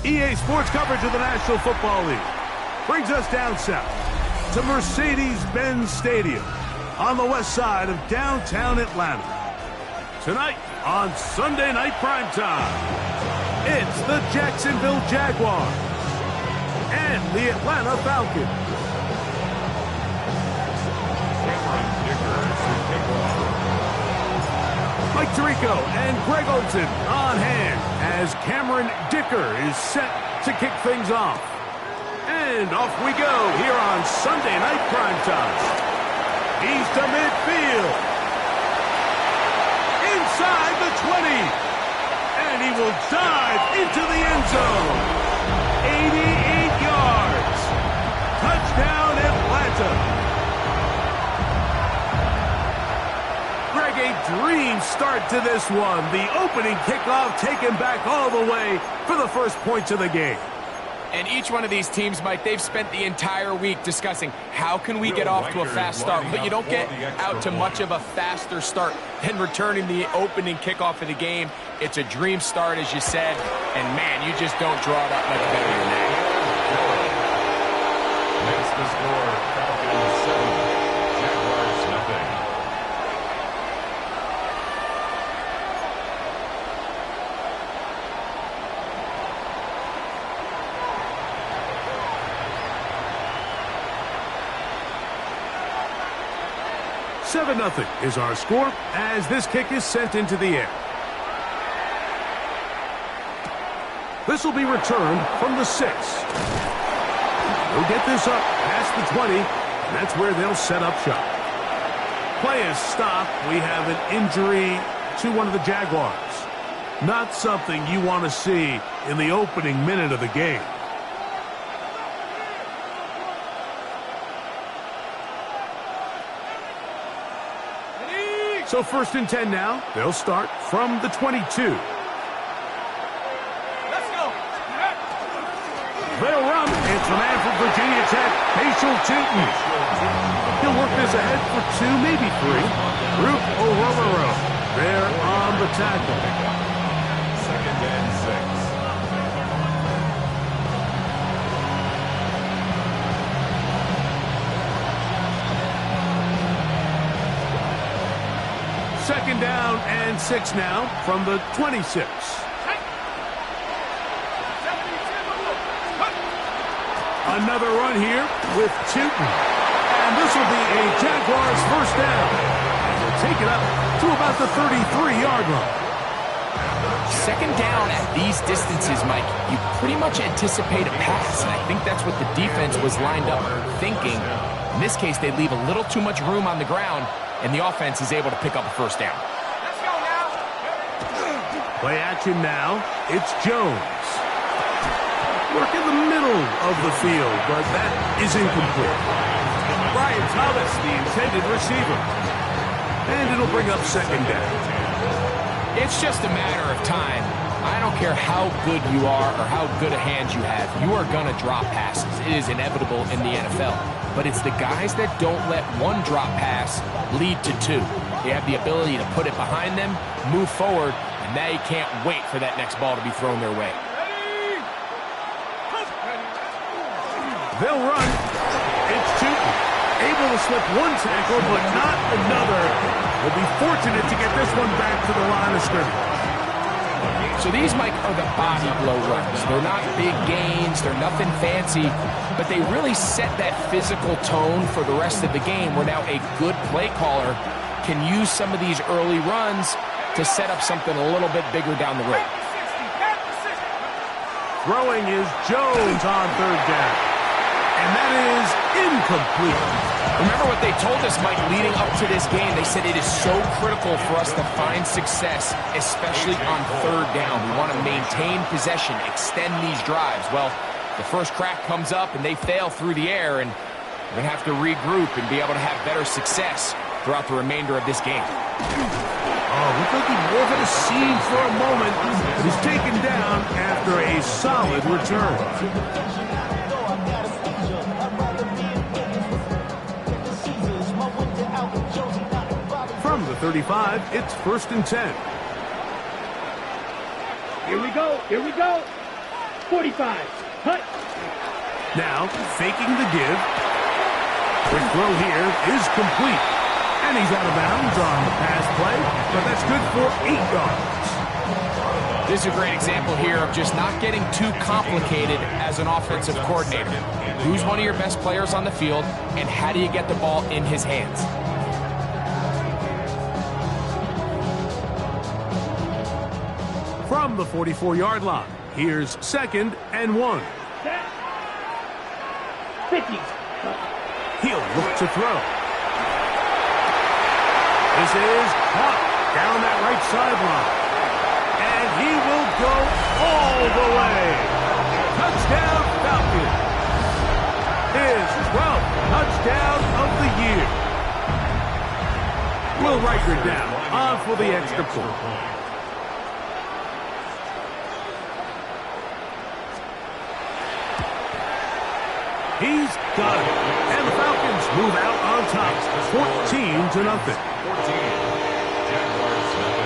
EA Sports coverage of the National Football League brings us down south to Mercedes-Benz Stadium on the west side of downtown Atlanta. Tonight on Sunday Night Primetime, it's the Jacksonville Jaguars and the Atlanta Falcons. Mike Tirico and Greg Olson on hand as Cameron Dicker is set to kick things off. And off we go here on Sunday Night Primetime. He's to midfield. Inside the 20. And he will dive into the end zone. 88 yards. Touchdown Atlanta. Greg, a dream start to this one. The opening kickoff taken back all the way for the first points of the game. And each one of these teams, Mike, they've spent the entire week discussing how can we get off to a fast start. But you don't get out to much of a faster start than returning the opening kickoff of the game. It's a dream start, as you said. And, man, you just don't draw it up much better than that. Makes the score Falcons 7, Jaguars 0. Seven 0 is our score as this kick is sent into the air. This will be returned from the 6. They'll get this up past the 20, and that's where they'll set up shop. Play is stopped. We have an injury to one of the Jaguars. Not something you want to see in the opening minute of the game. So 1st and 10 now. They'll start from the 22. Let's go. They'll run. It's the man from Virginia Tech, Facial Tootin. He'll work this ahead for 2, maybe 3. Roop O'Romero there on the tackle. 2nd and 6. Second down and 6 now from the 26. Another run here with Tootin. And this will be a Jaguars first down. And they'll take it up to about the 33-yard line. Second down at these distances, Mike, you pretty much anticipate a pass. And I think that's what the defense was lined up thinking. In this case, they leave a little too much room on the ground, and the offense is able to pick up a first down. Let's go now. Play action now. It's Jones. Work in the middle of the field, but that is incomplete. Brian Thomas, the intended receiver. And it'll bring up second down. It's just a matter of time. I don't care how good you are or how good a hand you have. You are going to drop passes. It is inevitable in the NFL. But it's the guys that don't let one drop pass lead to 2. They have the ability to put it behind them, move forward, and they can't wait for that next ball to be thrown their way. They'll run. It's Tootin. Able to slip one tackle, but not another. Will be fortunate to get this one back to the line of scrimmage. So these, Mike, are the body blow runs. They're not big gains. They're nothing fancy. But they really set that physical tone for the rest of the game where now a good play caller can use some of these early runs to set up something a little bit bigger down the road. Throwing is Jones on third down. And that is incomplete. Remember what they told us, Mike, leading up to this game. They said it is so critical for us to find success, especially on third down. We want to maintain possession, extend these drives. Well, the first crack comes up and they fail through the air, and we're going to have to regroup and be able to have better success throughout the remainder of this game. Oh, looked like he wove at a seam for a moment, but he's taken down after a solid return. From the 35, it's 1st and 10. Here we go. Here we go. 45. Cut. Now, faking the give. Quick throw here is complete. And he's out of bounds on the pass play, but that's good for 8 yards. This is a great example here of just not getting too complicated as an offensive coordinator. Who's one of your best players on the field, and how do you get the ball in his hands? From the 44-yard line, here's 2nd and 1. 50. He'll look to throw. This is caught down that right sideline. And he will go all the way. Touchdown, Falcons. His 12th touchdown of the year. Will Riker down on for the extra point. He's got it. And the Falcons move out on top, 14-0. 14. Jaguars nothing.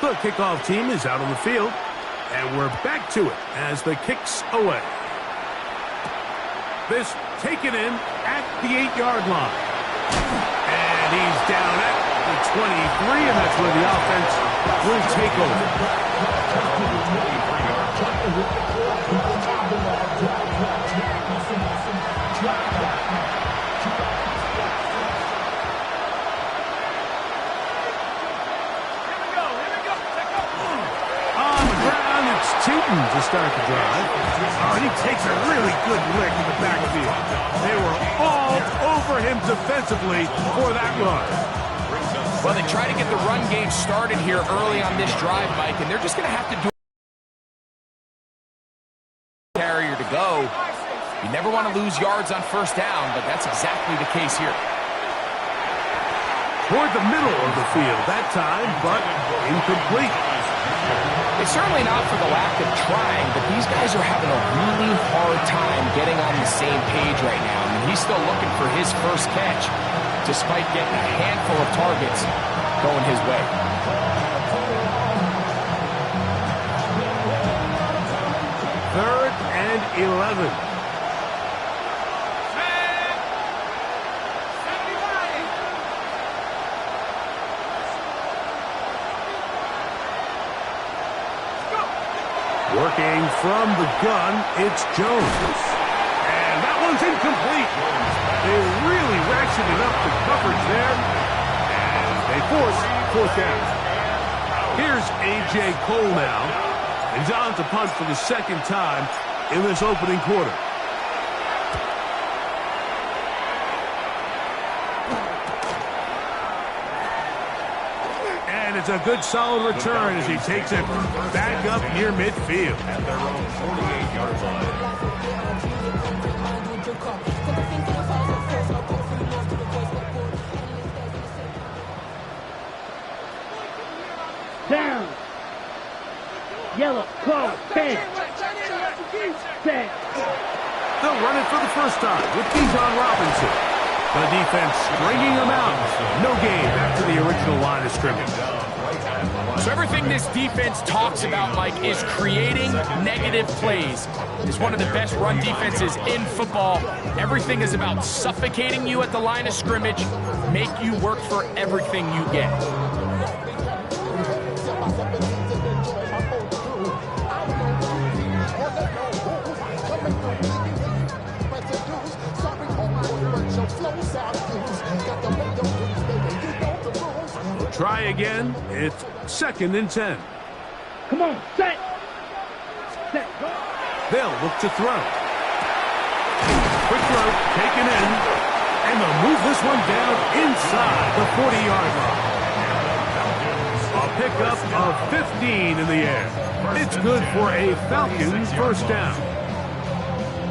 The kickoff team is out on the field, and we're back to it as the kick's away. This taken in at the 8-yard line. And he's down at the 23, and that's where the offense will take On the ground, it's Tootin to start the drive. Oh, and he takes a really good lick in the backfield. They were all over him defensively for that run. Well, they try to get the run game started here early on this drive, Mike, and they're just going to have to do carrier to go. You never want to lose yards on first down, but that's exactly the case here. Toward the middle of the field that time, but incomplete. It's certainly not for the lack of trying, but these guys are having a really hard time getting on the same page right now. I mean, he's still looking for his first catch, despite getting a handful of targets going his way. Third and 11. Working from the gun, it's Jones. And that one's incomplete. They really ratcheted up the coverage there. And they force 4th down. Here's A.J. Cole now. And he's on to punt for the 2nd time in this opening quarter. And it's a good solid return as he takes it back up near midfield. At their own 48-yard line. Down. Yellow. Call. 10. 10. They'll run it for the first time with Bijan Robinson. The defense stringing them out. No gain back to the original line of scrimmage. So everything this defense talks about, Mike, is creating negative plays. It's one of the best run defenses in football. Everything is about suffocating you at the line of scrimmage, make you work for everything you get. Try again. It's 2nd and 10. Come on, set. Set. Go. They'll look to throw. Quick throw, taken in. And they'll move this one down inside the 40-yard line. A pickup of 15 in the air. It's good for a Falcons first down.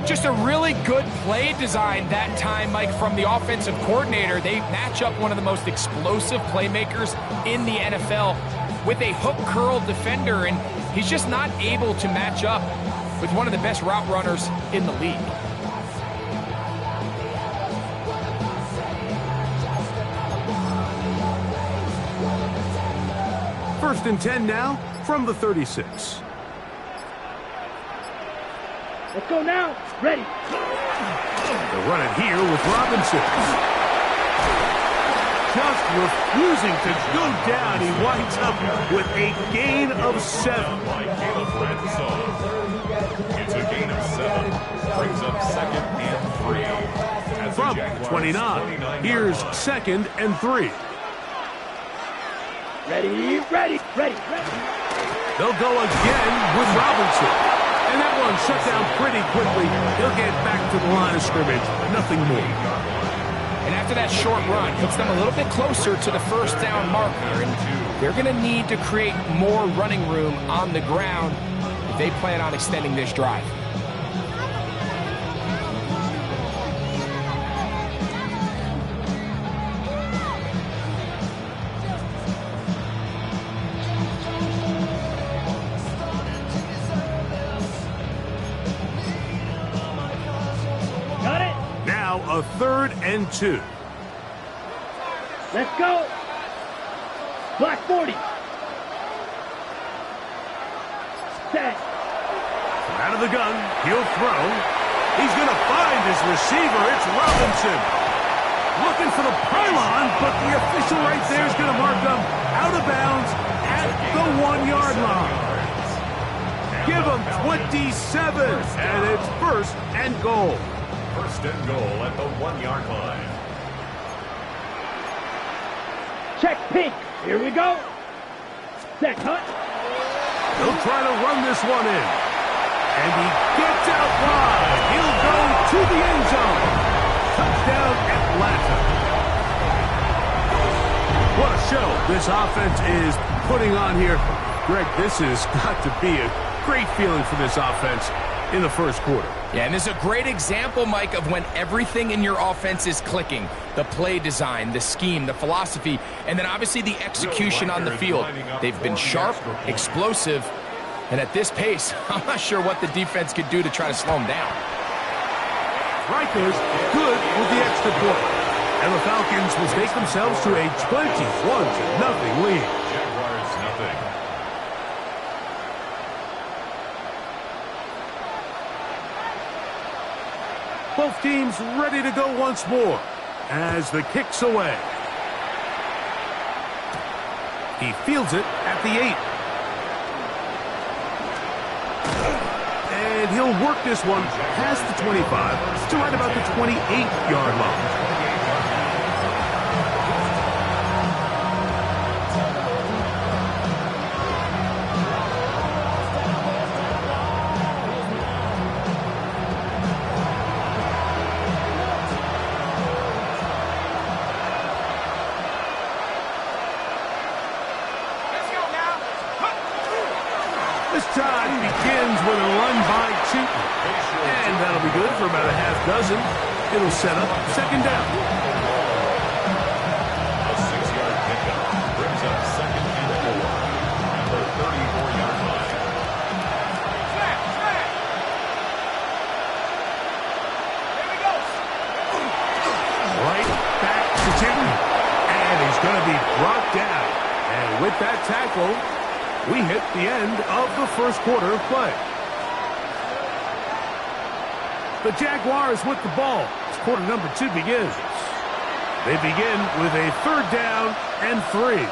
Just a really good play design that time, Mike, from the offensive coordinator. They match up one of the most explosive playmakers in the NFL. with a hook curl defender, and he's just not able to match up with one of the best route runners in the league. First and 10 now from the 36. Let's go now. Ready. They'll run it here with Robinson. Just refusing to go down. He winds up with a gain of 7. It's a gain of 7. Brings up 2nd and 3. From 29. Here's 2nd and 3. Ready, ready, ready, ready. They'll go again with Robinson. And that one shut down pretty quickly. He'll get back to the line of scrimmage. Nothing more. And after that short run, puts them a little bit closer to the first down marker. And they're going to need to create more running room on the ground if they plan on extending this drive. A 3rd and 2. Let's go. Black 40. Set. Out of the gun. He'll throw. He's going to find his receiver. It's Robinson. Looking for the pylon, but the official right there is going to mark them out of bounds at the 1-yard line. Give him 27, and it's 1st and goal. 1st and goal at the 1-yard line. Check pink. Here we go. Set, hunt. He'll try to run this one in. And he gets out wide. He'll go to the end zone. Touchdown, Atlanta. What a show this offense is putting on here. Greg, this has got to be a great feeling for this offense in the first quarter. Yeah, and this is a great example, Mike, of when everything in your offense is clicking. The play design, the scheme, the philosophy, and then obviously the execution on the field. They've been sharp, explosive, and at this pace, I'm not sure what the defense could do to try to slow them down. Rikers good with the extra point. And the Falcons will take themselves to a 21-0 lead. Jaguars nothing. Both teams ready to go once more as the kick's away. He fields it at the 8. And he'll work this one past the 25 to right about the 28-yard line. This time begins with a run by Cheaton. And that'll be good for about a half dozen. It'll set up 2nd down. A 6-yard pickup brings up 2nd and 4 at the 34-yard line. Right back to Cheaton. And he's going to be brought down. And with that tackle, we hit the end of the first quarter of play. The Jaguars with the ball as quarter number 2 begins. They begin with a 3rd down and 3.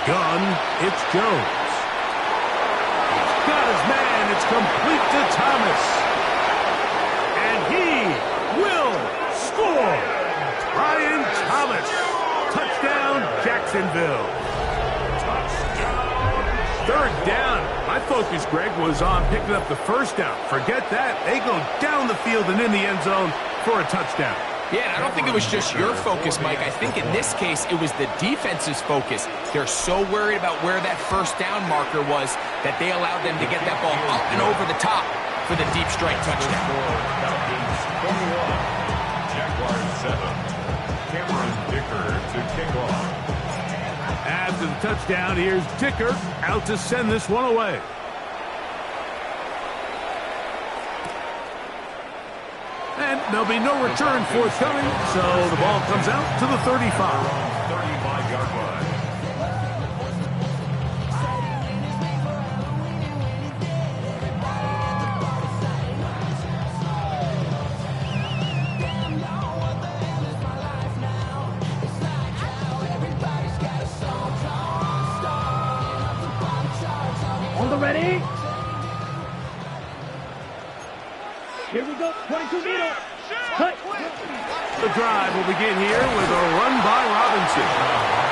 Gun, it's Jones. He's got his man. It's complete to Thomas. And he will score. Brian Thomas. Touchdown, Jacksonville. Touchdown, third down. My focus, Greg, was on picking up the first down. Forget that. They go down the field and in the end zone for a touchdown. Yeah, and I don't think it was just your focus, Mike. I think in this case, it was the defense's focus. They're so worried about where that first down marker was that they allowed them to get that ball up and over the top for the deep strike touchdown. Jaguars 7. Cameron Dicker to kick off. After the touchdown, here's Dicker out to send this one away. And there'll be no return forthcoming, so the ball comes out to the 35. 35-yard line. On the ready. Here we go. 22 meters. Cut. The drive will begin here with a run by Robinson.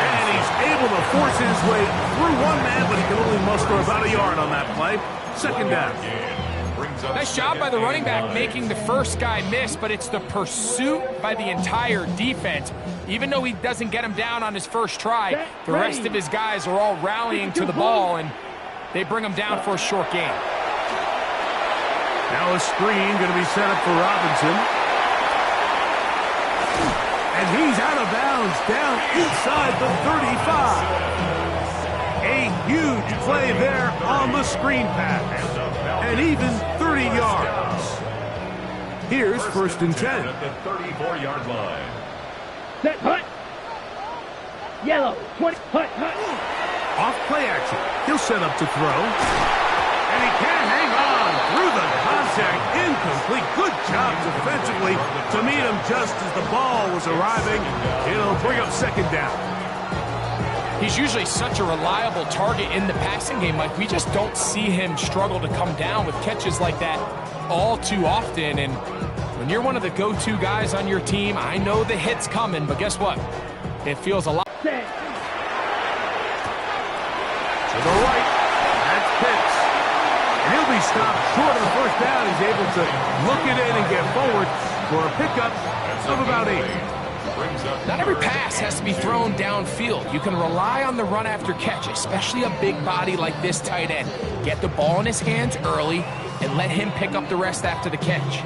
And he's able to force his way through one man, but he can only muster about a yard on that play. Second down. Nice job by the running back making the first guy miss, but it's the pursuit by the entire defense. Even though he doesn't get him down on his first try, the rest of his guys are all rallying to the ball, and they bring him down for a short gain. Now a screen going to be set up for Robinson. And he's out of bounds down inside the 35. A huge play there on the screen pass. And even 30 yards. Here's first and 10. At the 34-yard line. Set. Hut. Yellow. 20. Hut. Hut. Off play action. He'll set up to throw. And he can't hang on through the contact. Incomplete. Good job defensively to meet him just as the ball was arriving. It'll bring up second down. He's usually such a reliable target in the passing game, Mike. We just don't see him struggle to come down with catches like that all too often. And when you're one of the go-to guys on your team, I know the hit's coming, but guess what? It feels a lot. To the right. That's Pitts. And he'll be stopped short of the first down. He's able to look it in and get forward for a pickup of about 8. Not every pass has to be thrown downfield. You can rely on the run after catch, especially a big body like this tight end. Get the ball in his hands early and let him pick up the rest after the catch.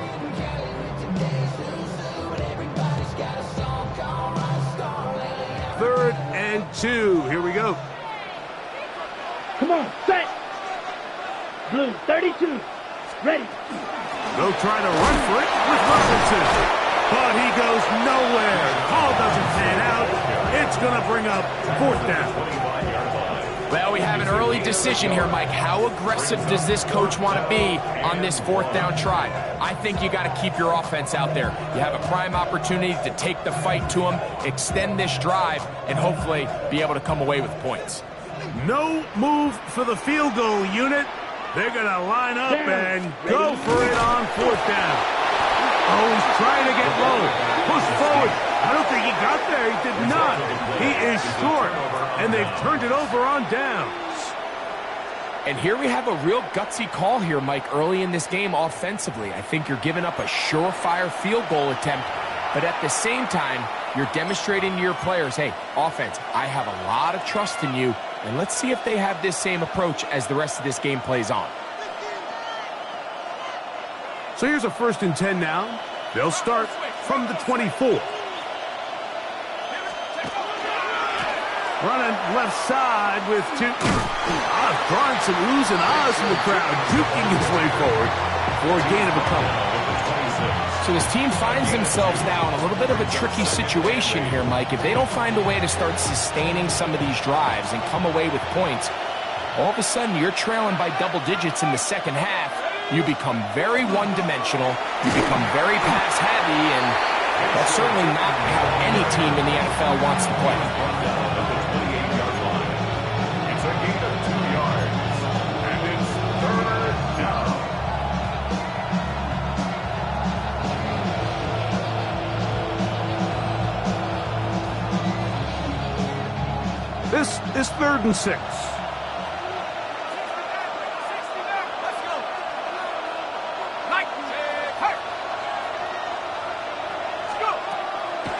Third and 2. Here we go. Come on. Set. Blue. 32. Ready. They'll try to run for it with Robinson. But he goes nowhere. The ball doesn't pan out. It's going to bring up fourth down. Well, we have an early decision here, Mike. How aggressive does this coach want to be on this fourth down try? I think you got to keep your offense out there. You have a prime opportunity to take the fight to him, extend this drive, and hopefully be able to come away with points. No move for the field goal unit. They're going to line up and go for it on fourth down. Oh, he's trying to get low. Push forward. I don't think he got there. He did not. He is short. And they've turned it over on downs. And here we have a real gutsy call here, Mike, early in this game offensively. I think you're giving up a surefire field goal attempt. But at the same time, you're demonstrating to your players, hey, offense, I have a lot of trust in you. And let's see if they have this same approach as the rest of this game plays on. So here's a first and 10 now. They'll start from the 24. Running left side with 2. Drawing some oohs and ahs from the crowd, juking his way forward for a gain of a couple. So this team finds themselves now in a little bit of a tricky situation here, Mike. If they don't find a way to start sustaining some of these drives and come away with points, all of a sudden you're trailing by double digits in the second half. You become very one-dimensional, you become very pass-heavy, and that's certainly not how any team in the NFL wants to play. It's a gain of 2 yards, and it's third down. This is 3rd and 6.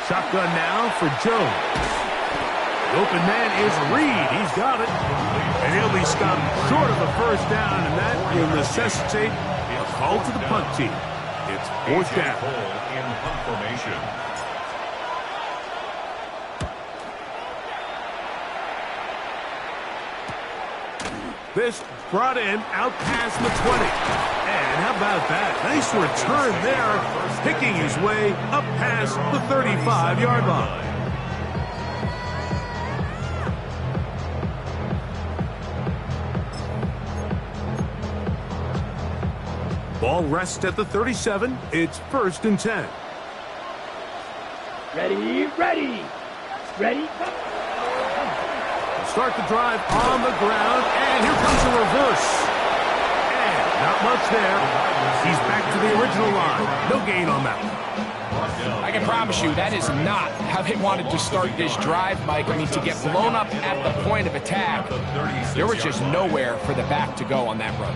Shotgun now for Jones. The open man is Reed. He's got it. And he'll be stopped short of the first down, and that will necessitate a call to the punt team. It's fourth down. In punt formation. This brought in out past the 20. And how about that? Nice return there, picking his way up past the 35-yard line. Ball rests at the 37. It's 1st and 10. Ready, ready. Ready, go. Start the drive on the ground, and here comes a reverse. And not much there. He's back to the original line. No gain on that one. I can promise you that is not how they wanted to start this drive, Mike. I mean, to get blown up at the point of attack, there was just nowhere for the back to go on that run.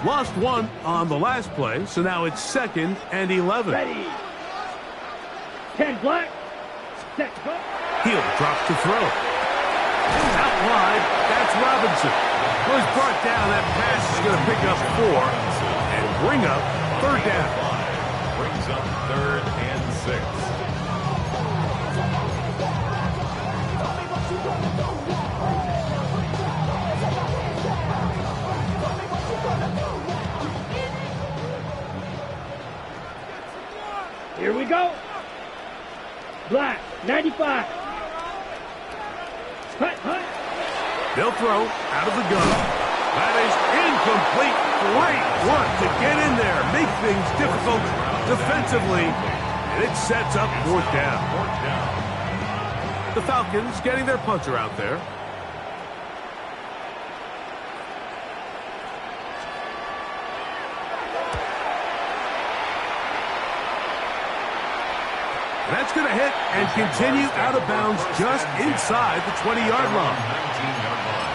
Lost one on the last play, so now it's 2nd and 11. Ready. 10 black. Set, go. Heel drops to throw. Out wide, that's Robinson. Was brought down. That pass is going to pick up 4 and bring up 3rd down. Brings up 3rd and 6. Here we go. Black, 95. Hunt. They'll throw out of the gun. That is incomplete. Great work to get in there, make things difficult defensively, and it sets up 4th down. The Falcons getting their punter out there. That's going to hit and continue out of bounds just inside the 20-yard line. 19-yard line.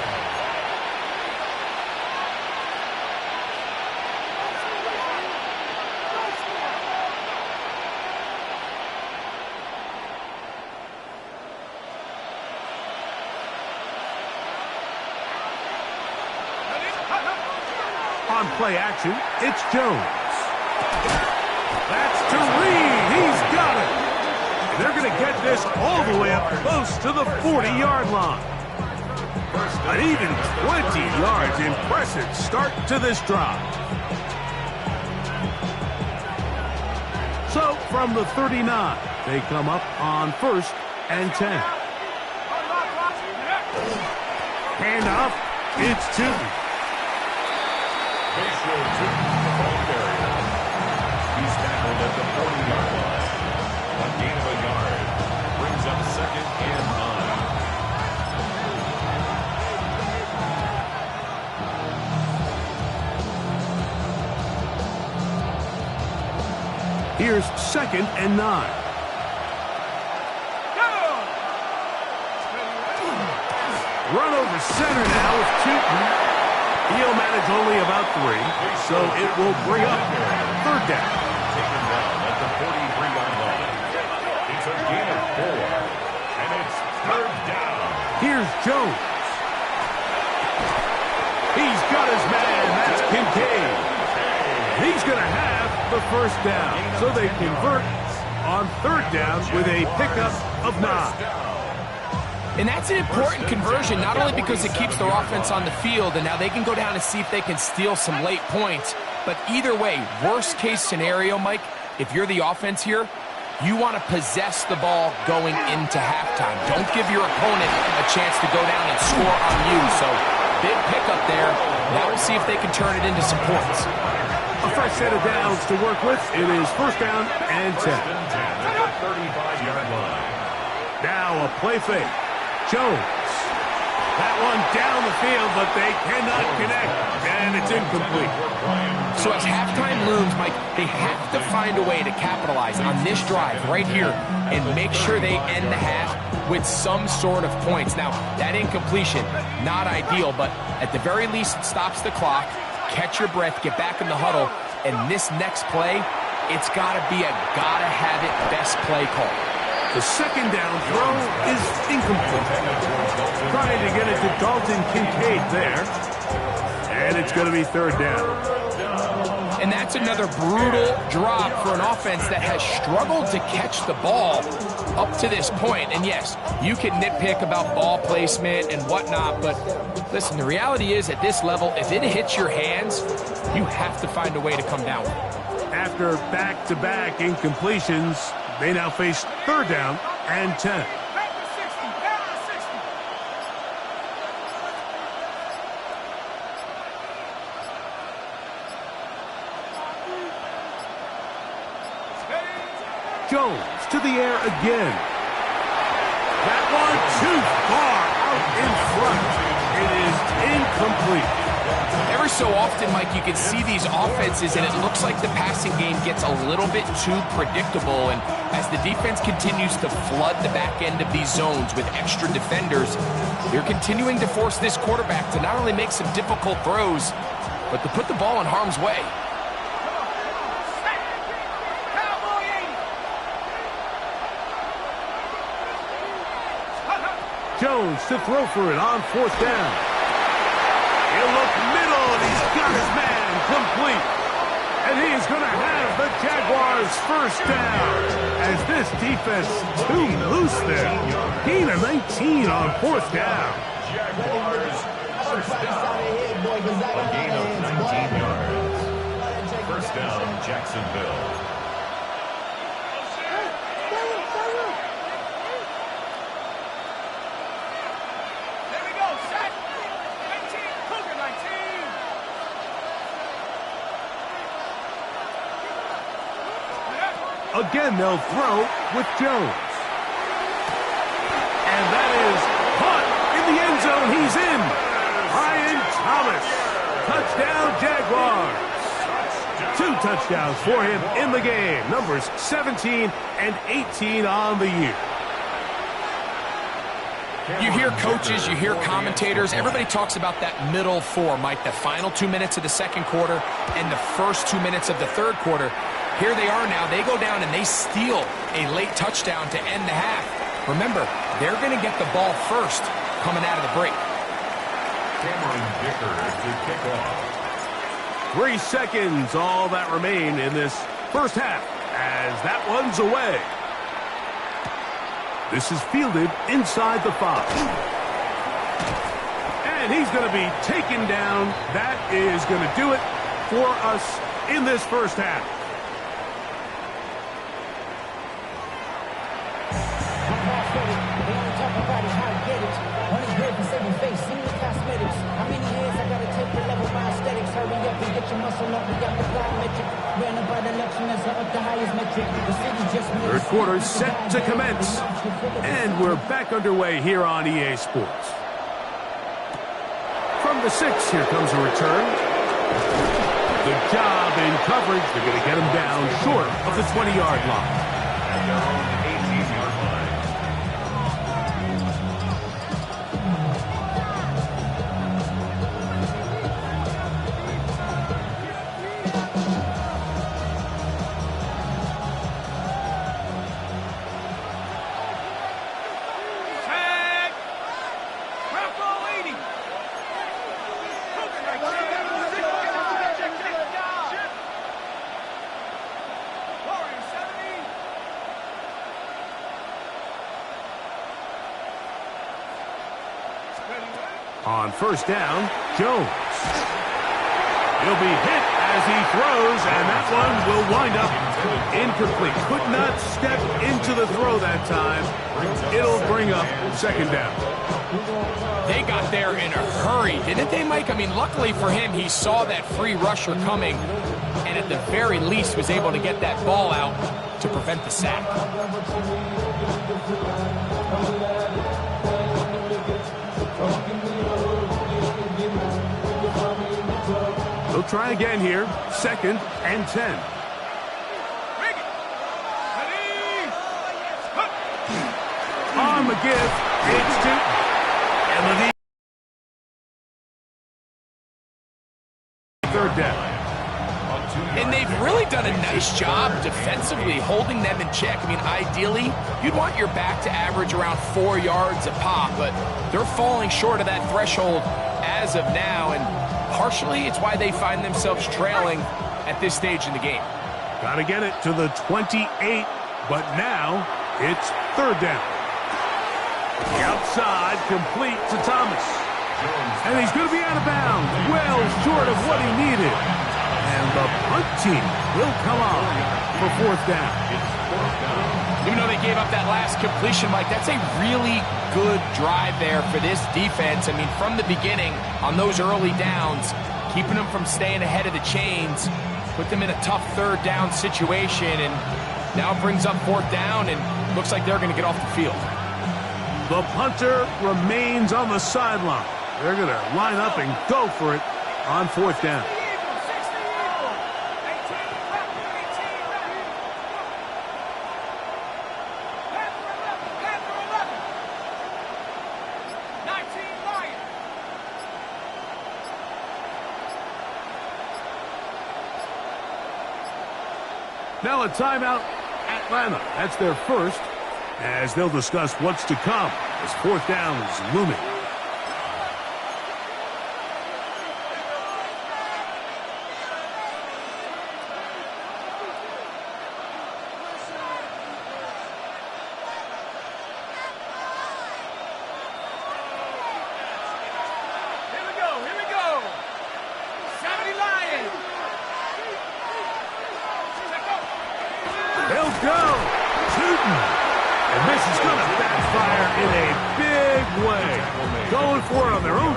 On play action, it's Jones. That's to Reed. He's got it. And they're going to get this all the way up close to the 40-yard line. An even 20 yards. Impressive start to this drive. So from the 39, they come up on 1st and 10. Handoff. It's Tootin. Ratio to the ball carrier. He's tackled at the 40-yard line. A gain of a yard. Brings up 2nd and 9. Here's 2nd and 9. Run over center now with Tootin. He'll manage only about 3, so it will bring up 3rd down. Taken down at the 43-yard line. It's a gain of 4, and it's 3rd down. Here's Jones. He's got his man. That's Kincaid. He's going to have the 1st down, so they convert on 3rd down with a pickup of 9. And that's an important conversion, not only because it keeps their offense on the field, and now they can go down and see if they can steal some late points. But either way, worst case scenario, Mike, if you're the offense here, you want to possess the ball going into halftime. Don't give your opponent a chance to go down and score on you. So big pickup there. Now we'll see if they can turn it into some points. A fresh set of downs to work with. It is 1st down and 10. 35-yard line. Now a play fake. Jones. That one down the field, but they cannot connect, and it's incomplete. So as halftime looms, Mike, they have to find a way to capitalize on this drive right here and make sure they end the half with some sort of points. Now, that incompletion, not ideal, but at the very least, it stops the clock. Catch your breath, get back in the huddle, and this next play it's got to be a gotta-have-it best play call. The second down throw is incomplete. Trying to get it to Dalton Kincaid there. And it's going to be third down. And that's another brutal drop for an offense that has struggled to catch the ball up to this point. And yes, you can nitpick about ball placement and whatnot, but listen, the reality is at this level, if it hits your hands, you have to find a way to come down. After back-to-back incompletions, they now face third down and 10. Jones to the air again. That one too far out in front. It is incomplete. Every so often, Mike, you can see these offenses, and it looks like the passing game gets a little bit too predictable. And as the defense continues to flood the back end of these zones with extra defenders, they're continuing to force this quarterback to not only make some difficult throws, but to put the ball in harm's way. Jones to throw for it on fourth down. He'll look middle, and he's got his man complete. And he is going to have the Jaguars first down as this defense too loose there. Gain of 19 on fourth down. Jaguars first down. A gain of 19 yards. First down, Jacksonville. Again, they'll throw with Jones. And that is caught in the end zone. He's in. Ryan Thomas. Touchdown, Jaguars. 2 touchdowns for him in the game. Numbers 17 and 18 on the year. You hear coaches, you hear commentators, everybody talks about that middle four, Mike, the final 2 minutes of the second quarter and the first 2 minutes of the third quarter. Here they are now. They go down and they steal a late touchdown to end the half. Remember, they're going to get the ball first coming out of the break. Cameron Dicker to kick off. 3 seconds, all that remain in this first half as that one's away. This is fielded inside the 5. And he's going to be taken down. That is going to do it for us in this first half. Third quarter set to commence. And we're back underway here on EA Sports. From the 6, here comes a return. Good job in coverage. They're going to get him down short of the 20-yard line. At their own 18-yard line. On first down, Jones. He'll be hit as he throws, and that one will wind up incomplete. Could not step into the throw that time. It'll bring up second down. They got there in a hurry, didn't they, Mike? I mean, luckily for him, he saw that free rusher coming, and at the very least was able to get that ball out to prevent the sack. They'll try again here. Second and 10. On the give, it's 2. And the third down. And they've really done a nice job defensively holding them in check. I mean, ideally, you'd want your back to average around 4 yards a pop, but they're falling short of that threshold as of now, and partially it's why they find themselves trailing at this stage in the game. Got to get it to the 28, but now it's third down. The outside, complete to Thomas. And he's going to be out of bounds, well short of what he needed. And the punt team will come on for fourth down. Even though they gave up that last completion, Mike, that's a really good drive there for this defense. I mean, from the beginning, on those early downs, keeping them from staying ahead of the chains, put them in a tough third down situation, and now it brings up fourth down, and looks like they're going to get off the field. The punter remains on the sideline. They're going to line up and go for it on fourth down. Now a timeout, Atlanta. That's their first, as they'll discuss what's to come as fourth down is looming.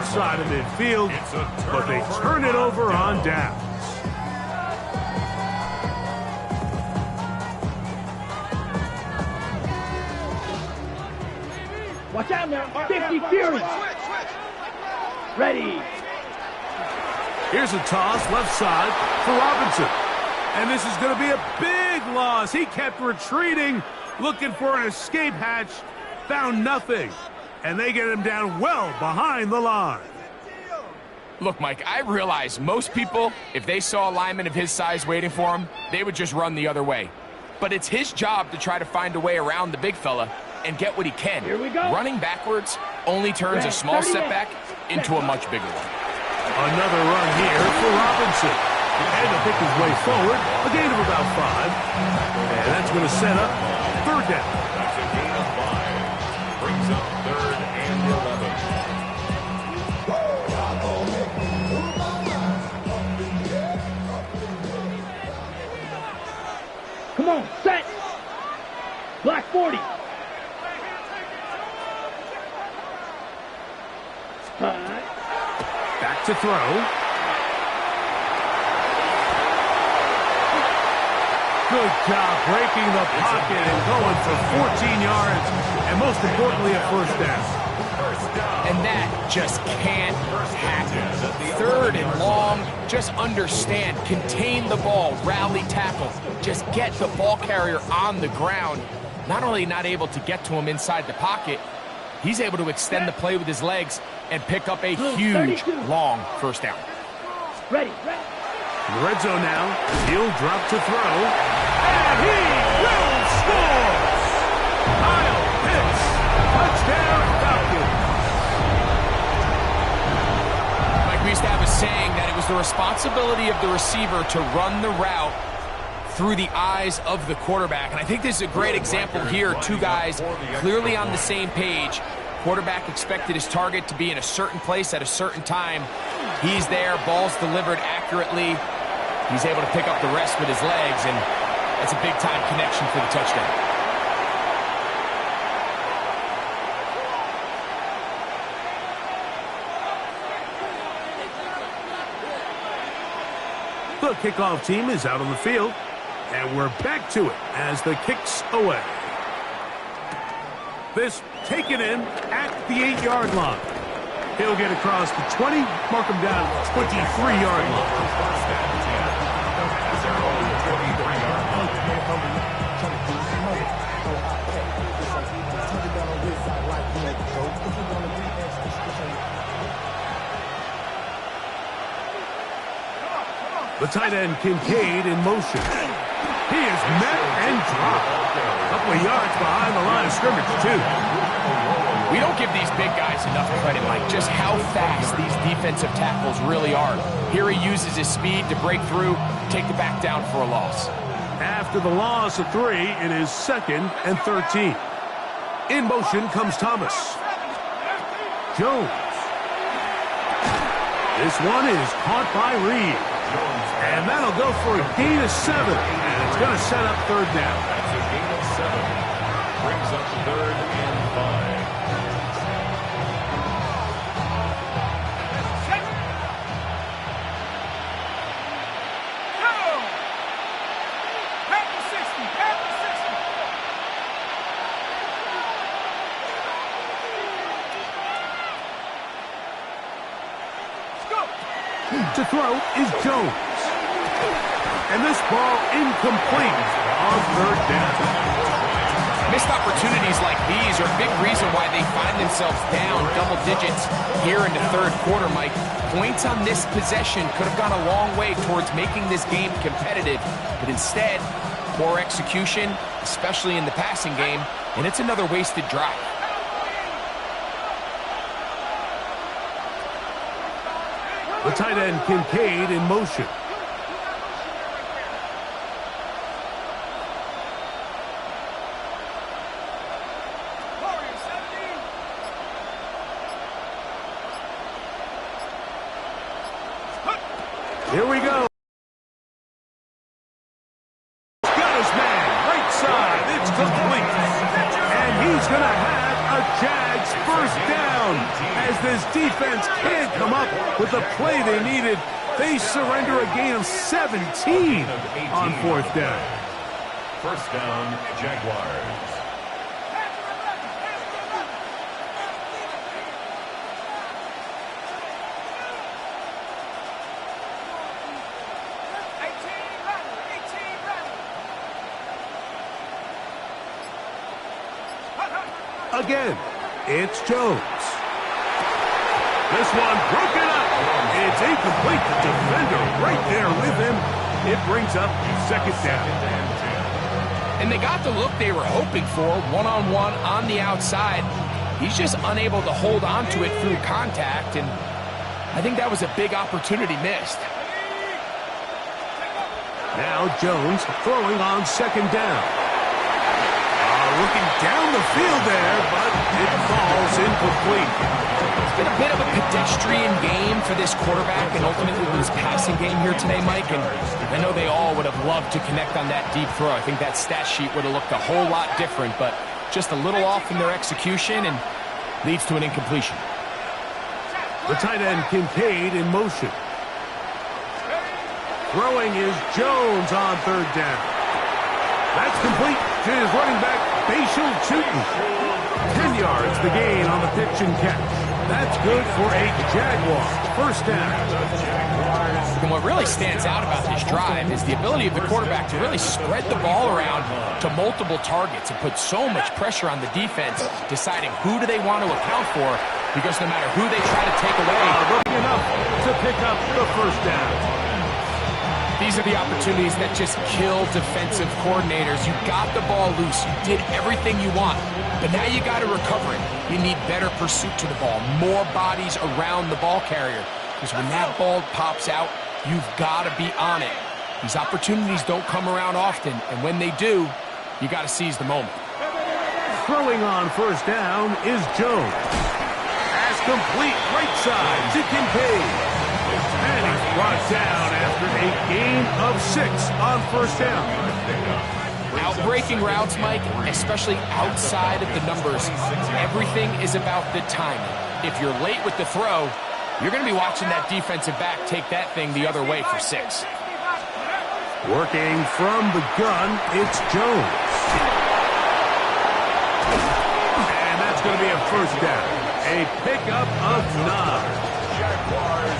Side of midfield, but they turn it over on downs. Watch out now, 50 Fury. Ready. Here's a toss left side for Robinson. And this is going to be a big loss. He kept retreating, looking for an escape hatch, found nothing. And they get him down well behind the line. Look, Mike, I realize most people, if they saw a lineman of his size waiting for him, they would just run the other way. But it's his job to try to find a way around the big fella and get what he can. Here we go. Running backwards only turns a small setback into a much bigger one. Another run here for Robinson. And to pick his way forward, a gain of about 5. And that's going to set up third down. That's a gain of 5. Brings up third and 11. Come on, set. Black 40. Back to throw. Good job breaking the pocket and going for 14 yards, and most importantly, a first down. And that just can't happen. Third and long, just understand, contain the ball, rally tackle, just get the ball carrier on the ground. Not only not able to get to him inside the pocket, he's able to extend the play with his legs and pick up a huge, long first down. Ready. In the red zone now, he'll drop to throw, and he will score! Kyle Pitts, touchdown Falcons! We used to have a saying that it was the responsibility of the receiver to run the route through the eyes of the quarterback. And I think this is a great example here. Two guys clearly on the same page. Quarterback expected his target to be in a certain place at a certain time. He's there, ball's delivered accurately. He's able to pick up the rest with his legs, and that's a big-time connection for the touchdown. The kickoff team is out on the field, and we're back to it as the kick's away. This taken in at the 8-yard line. He'll get across the 20, mark him down at the 23-yard line. The tight end Kincaid in motion. He is met and dropped. A couple of yards behind the line of scrimmage, too. We don't give these big guys enough credit, Mike, just how fast these defensive tackles really are. Here he uses his speed to break through, take the back down for a loss. After the loss of 3, it is 2nd and 13. In motion comes Thomas. Jones. This one is caught by Reed. And that'll go for a gain of 7. And it's going to set up 3rd down. That's a gain of 7. Brings up 3rd and 5. To throw is Jones. And this ball incomplete on 3rd down. Missed opportunities like these are a big reason why they find themselves down double digits here in the 3rd quarter, Mike. Points on this possession could have gone a long way towards making this game competitive, but instead, poor execution, especially in the passing game, and it's another wasted drive. The tight end Kincaid in motion. Here we go. Got his man, right side. It's complete. And he's going to have a Jags 1st down. As this defense can't come up with the play they needed, they surrender a gain of 17 on 4th down. 1st down, Jaguars. Again, it's Jones. This one broken up. It's incomplete. The defender right there with him. It brings up 2nd down. And they got the look they were hoping for, one-on-one on the outside. He's just unable to hold on to it through contact, and I think that was a big opportunity missed. Now Jones throwing on 2nd down. Looking down the field there, but it falls incomplete. It's been a bit of a pedestrian game for this quarterback and ultimately his passing game here today, Mike. And I know they all would have loved to connect on that deep throw. I think that stat sheet would have looked a whole lot different, but just a little off in their execution and leads to an incompletion. The tight end Kincaid in motion. Throwing is Jones on 3rd down. That's complete to his running back, Bashal Chutin. 10 yards the gain on the pitch and catch. That's good for a Jaguar 1st down. And what really stands out about this drive is the ability of the quarterback to really spread the ball around to multiple targets and put so much pressure on the defense, deciding who do they want to account for, because no matter who they try to take away, looking enough to pick up the 1st down. These are the opportunities that just kill defensive coordinators. You got the ball loose. You did everything you want. But now you got to recover it. You need better pursuit to the ball, more bodies around the ball carrier. Because when that ball pops out, you've got to be on it. These opportunities don't come around often. And when they do, you got to seize the moment. Throwing on 1st down is Jones. Pass complete right side to Kincaid. And he's brought down after a gain of 6 on 1st down. Out-breaking routes, Mike, especially outside of the numbers, everything is about the timing. If you're late with the throw, you're going to be watching that defensive back take that thing the other way for 6. Working from the gun, it's Jones. And that's going to be a 1st down. A pickup of 9.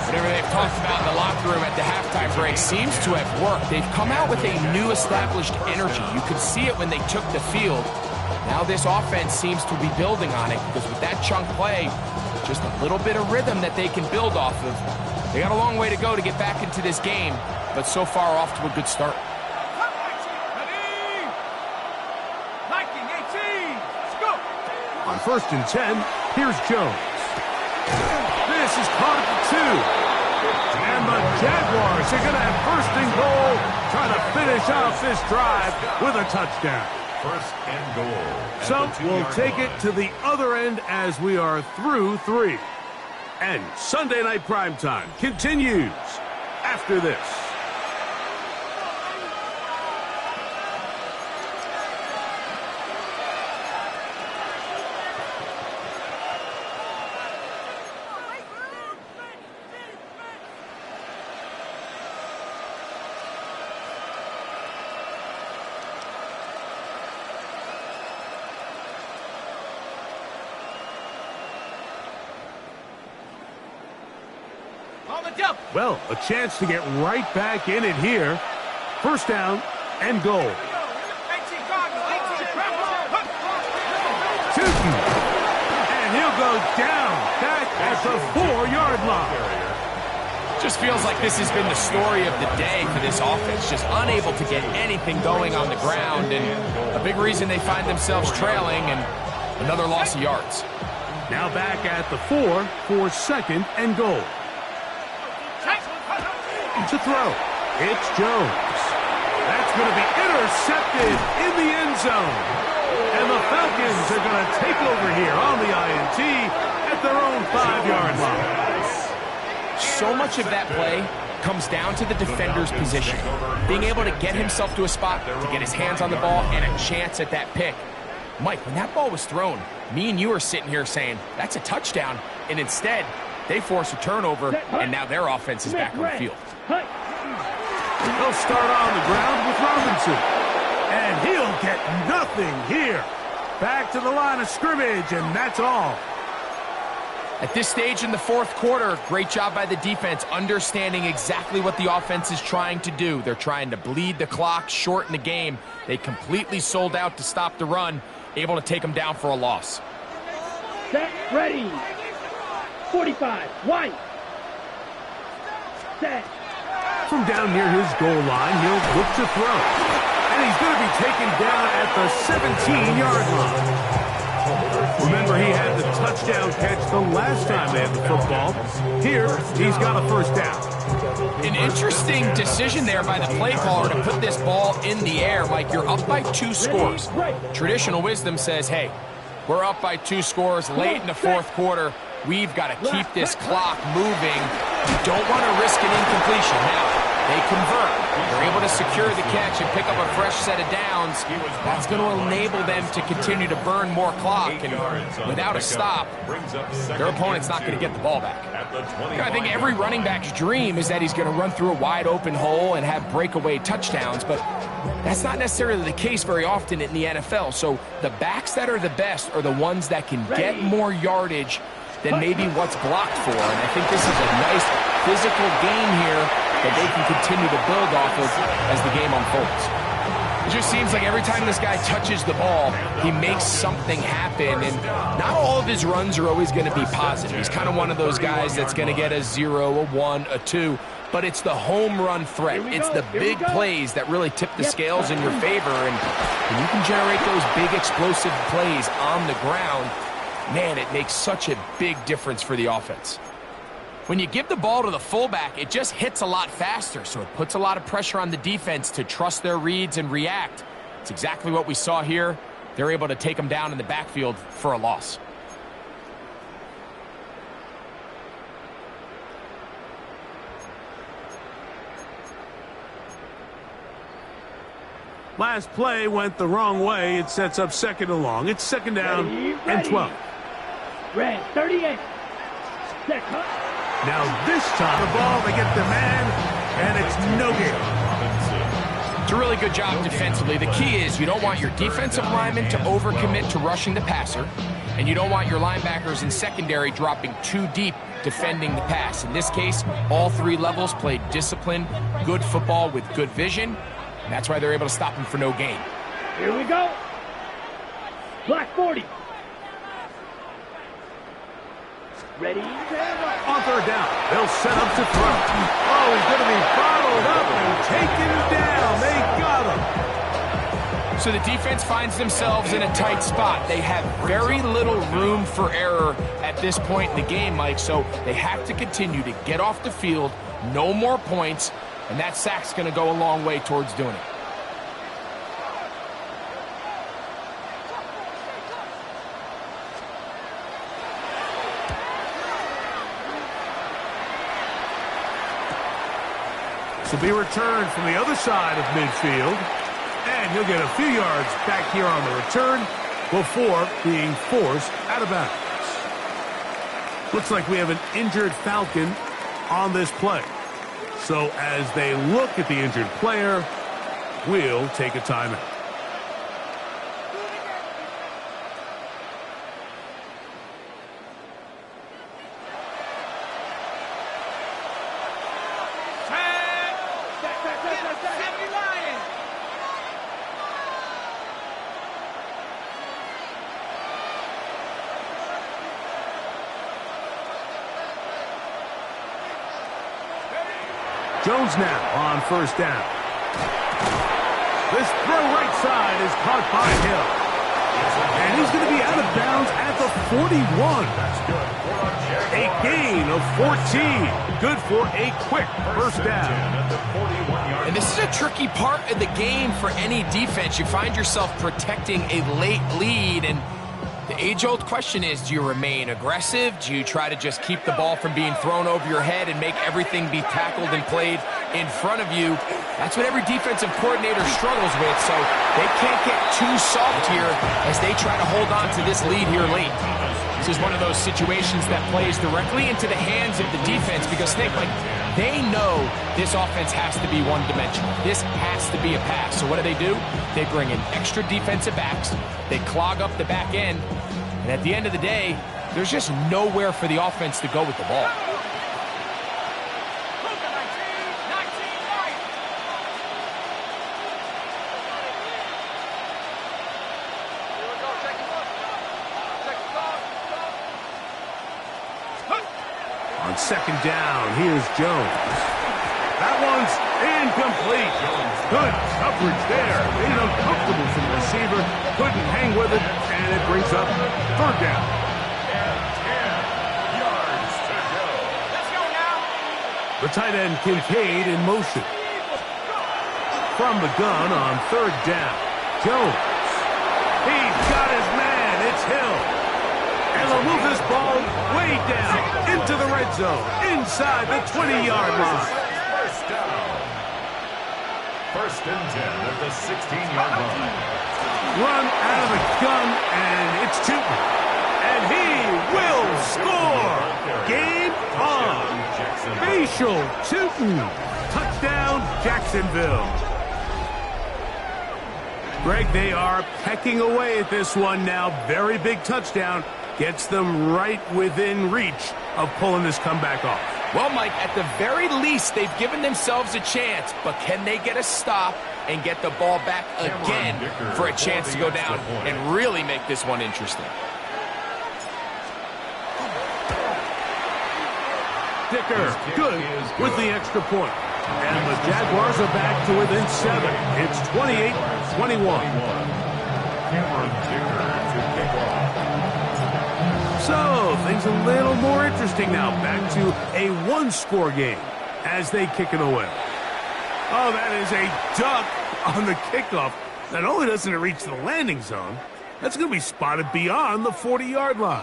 Whatever they've talked about in the locker room at the halftime break seems to have worked. They've come out with a new established energy. You could see it when they took the field. Now this offense seems to be building on it because with that chunk play, just a little bit of rhythm that they can build off of, They got a long way to go to get back into this game, but so far off to a good start. On 1st and 10, here's Jones. This is caught at the 2. And the Jaguars are going to have 1st and goal, trying to finish off this drive with a touchdown. 1st and goal. So we'll take it to the other end as we are through 3. And Sunday Night Primetime continues after this. Well, a chance to get right back in it here. 1st down and goal. Shooting. And he'll go down back at the 4-yard line. Just feels like this has been the story of the day for this offense. Just unable to get anything going on the ground. And a big reason they find themselves trailing and another loss of yards. Now back at the 4 for 2nd and goal. To throw. It's Jones. That's going to be intercepted in the end zone. And the Falcons are going to take over here on the INT at their own 5-yard line. So much of that play comes down to the defender's position. Being able to get himself to a spot, to get his hands on the ball, and a chance at that pick. Mike, when that ball was thrown, me and you are sitting here saying, that's a touchdown. And instead, they force a turnover, and now their offense is back on the field. They'll start on the ground with Robinson. And he'll get nothing here. Back to the line of scrimmage, and that's all. At this stage in the 4th quarter, great job by the defense, understanding exactly what the offense is trying to do. They're trying to bleed the clock, shorten the game. They completely sold out to stop the run, able to take them down for a loss. Set, ready. 45, White. Set. From down near his goal line, he'll look to throw. And he's going to be taken down at the 17-yard line. Remember, he had the touchdown catch the last time they had the football. Here, he's got a 1st down. An interesting decision there by the play caller to put this ball in the air. Mike, you're up by 2 scores. Traditional wisdom says, hey, we're up by 2 scores late in the 4th quarter. We've got to keep this clock moving. You don't want to risk an incompletion. Now, they convert. They're able to secure the catch and pick up a fresh set of downs. That's going to enable them to continue to burn more clock. And without a stop, their opponent's not going to get the ball back. I think every running back's dream is that he's going to run through a wide open hole and have breakaway touchdowns, but that's not necessarily the case very often in the NFL. So the backs that are the best are the ones that can get more yardage than maybe what's blocked for. And I think this is a nice physical game here that they can continue to build off of as the game unfolds. It just seems like every time this guy touches the ball, he makes something happen. And not all of his runs are always going to be positive. He's kind of one of those guys that's going to get a 0, a 1, a 2. But it's the home run threat. It's the big plays that really tip the scales in your favor. And when you can generate those big explosive plays on the ground, man, it makes such a big difference for the offense. When you give the ball to the fullback, it just hits a lot faster, so it puts a lot of pressure on the defense to trust their reads and react. It's exactly what we saw here. They're able to take them down in the backfield for a loss. Last play went the wrong way. It sets up 2nd and long. It's 2nd down and 12. Red 38. Set, Now this time the ball, they get the man, and it's no good. It's a really good job defensively. The key is you don't want your defensive linemen to overcommit to rushing the passer, and you don't want your linebackers in secondary dropping too deep defending the pass. In this case, all 3 levels played disciplined, good football with good vision. And that's why they're able to stop him for no gain. Here we go. Black 40. Ready? On third down, they'll set up to throw. Oh, he's going to be bottled up and taken down. They got him. So the defense finds themselves in a tight spot. They have very little room for error at this point in the game, Mike, so they have to continue to get off the field, no more points, and that sack's going to go a long way towards doing it. This will be returned from the other side of midfield. And he'll get a few yards back here on the return before being forced out of bounds. Looks like we have an injured Falcon on this play. So as they look at the injured player, we'll take a timeout. Jones now on first down. This throw right side is caught by Hill. And he's going to be out of bounds at the 41. A gain of 14. Good for a quick first down. And this is a tricky part of the game for any defense. You find yourself protecting a late lead, and the age-old question is, do you remain aggressive? Do you try to just keep the ball from being thrown over your head and make everything be tackled and played in front of you? That's what every defensive coordinator struggles with, so they can't get too soft here as they try to hold on to this lead here late. This is one of those situations that plays directly into the hands of the defense because, Snake, like, they know this offense has to be one-dimensional. This has to be a pass. So what do? They bring in extra defensive backs. They clog up the back end. And at the end of the day, there's just nowhere for the offense to go with the ball. On second down, here's Jones. That one's incomplete. Good coverage there. Made it uncomfortable for the receiver. Couldn't hang with it, and it brings up third down. And 10 yards to go. Let's go now. The tight end Kincaid in motion. From the gun on third down, Jones. He's got his man. It's Hill. And they'll move this ball way down into the red zone, inside the 20-yard line. First down. First and 10 at the 16-yard line. Run out of the gun, and it's Tootin. And he will score. Game on. Facial Tootin. Touchdown, Jacksonville. Greg, they are pecking away at this one now. Very big touchdown. Gets them right within reach of pulling this comeback off. Well, Mike, at the very least, they've given themselves a chance, but can they get a stop and get the ball back again for a chance to go down and really make this one interesting? Dicker, good with the extra point. And the Jaguars are back to within 7. It's 28-21. Cameron Dicker to kick off. So, things a little more interesting now. Back to a one-score game as they kick it away. Oh, that is a duck on the kickoff. Not only doesn't it reach the landing zone, that's going to be spotted beyond the 40-yard line.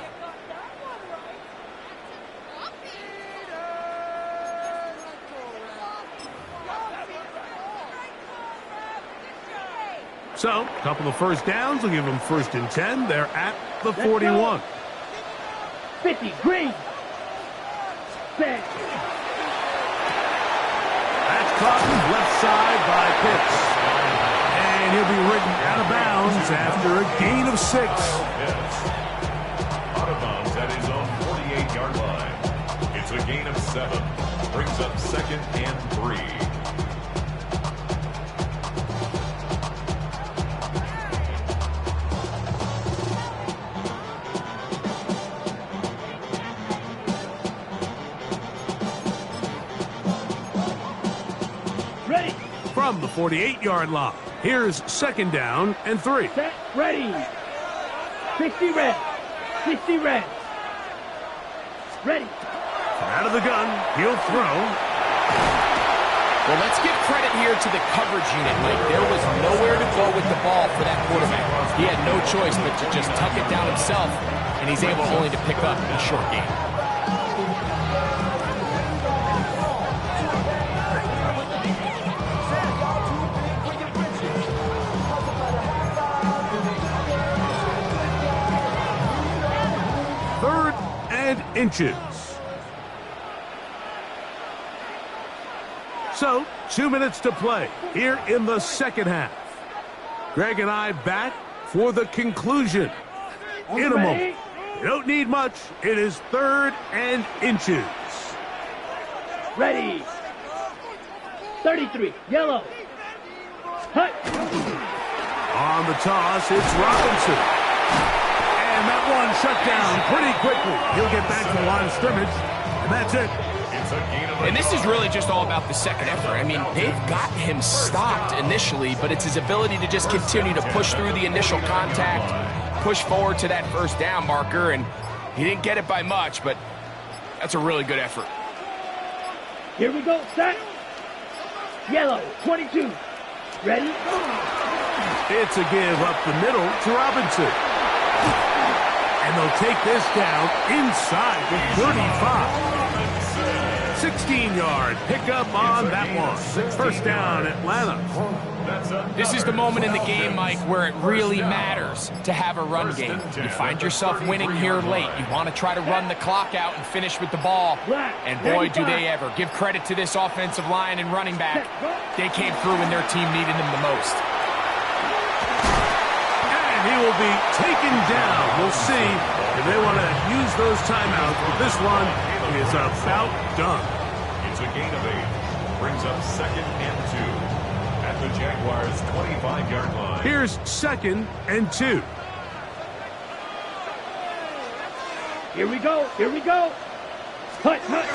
So, a couple of first downs will give them first and 10. They're at the 41. 50, green. Set. That's caught left side by Pitts. And he'll be ridden out of bounds after a gain of 6. Out of bounds at his own 48-yard line. It's a gain of 7. Brings up second and 3. Ready. From the 48-yard line, here's 2nd down and 3. Set. Ready. 60 red. 60 red. Ready. Out of the gun, he'll throw. Well, let's give credit here to the coverage unit, Mike. There was nowhere to go with the ball for that quarterback. He had no choice but to just tuck it down himself, and he's able only to pick up a short gain. Third and inches. So, 2 minutes to play here in the second half. Greg and I back for the conclusion in a moment. You don't need much. It is 3rd and inches. Ready. 33. Yellow. Hut. On the toss, it's Robinson. And that one shut down pretty quickly. He'll get back to the line of scrimmage, and that's it. And this is really just all about the second effort. I mean, they've got him stopped initially, but it's his ability to just continue to push through the initial contact, push forward to that first down marker, and he didn't get it by much, but that's a really good effort. Here we go. Set. Yellow. 22. Ready. It's a give up the middle to Robinson. And they'll take this down inside the 35. 16-yard pickup on that one. 1st down, Atlanta. This is the moment in the game, Mike, where it really matters to have a run game. You find yourself winning here late. You want to try to run the clock out and finish with the ball. And boy, do they ever. Give credit to this offensive line and running back. They came through when their team needed them the most. And he will be taken down. We'll see if they want to use those timeouts, but this one is about done. It's a gain of 8. Brings up 2nd and 2 at the Jaguars' 25-yard line. Here's 2nd and 2. Here we go. Here we go. Hut, hut.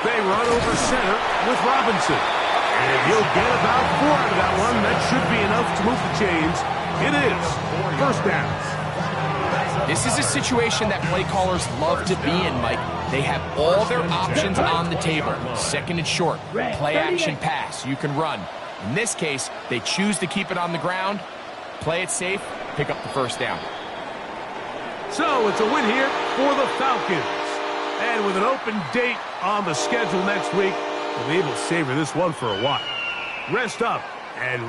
They run over center with Robinson. And he'll get about 4 out of that one. That should be enough to move the chains. It is 1st down. This is a situation that play callers love to be in, Mike. They have all their options on the table. 2nd and short, play action pass, you can run. In this case, they choose to keep it on the ground, play it safe, pick up the 1st down. So it's a win here for the Falcons. And with an open date on the schedule next week, we'll be able to savor this one for a while. Rest up and